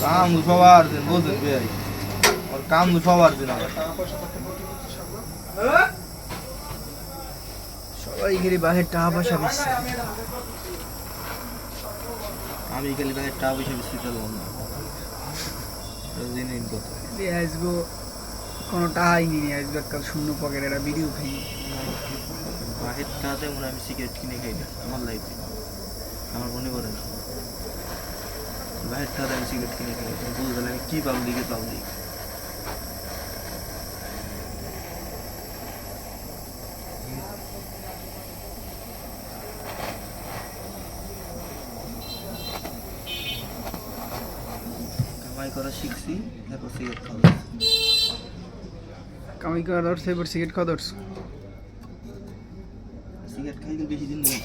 কাম সবার দিন বুঝুন ভাই আর কাম সবার দিন আমার সবাই গেলে বাহির টাকা পয়সা বেশি আমি গেলে ভাই টাকা পয়সা বেশি চলব না দিন কত আসবো কোনো টাকাই নিয়ে আসবো একটা শূন্য পকেট একটা ভিডিও খাই বাহির টাকাতে মনে আমি সিগারেট কিনে খাই না আমার লাইফে আমার মনে করে না বাহির টাকাতে আমি সিগারেট কিনে খাই তুমি বুঝতে আমি কী পাবলিকে পাবলিক কামাই করা শিখছি তারপর সিগারেট খাওয়া কামাই করা ধরছে এবার সিগারেট খাওয়া ধরছে সিগারেট খাই কিন্তু বেশি দিন নেই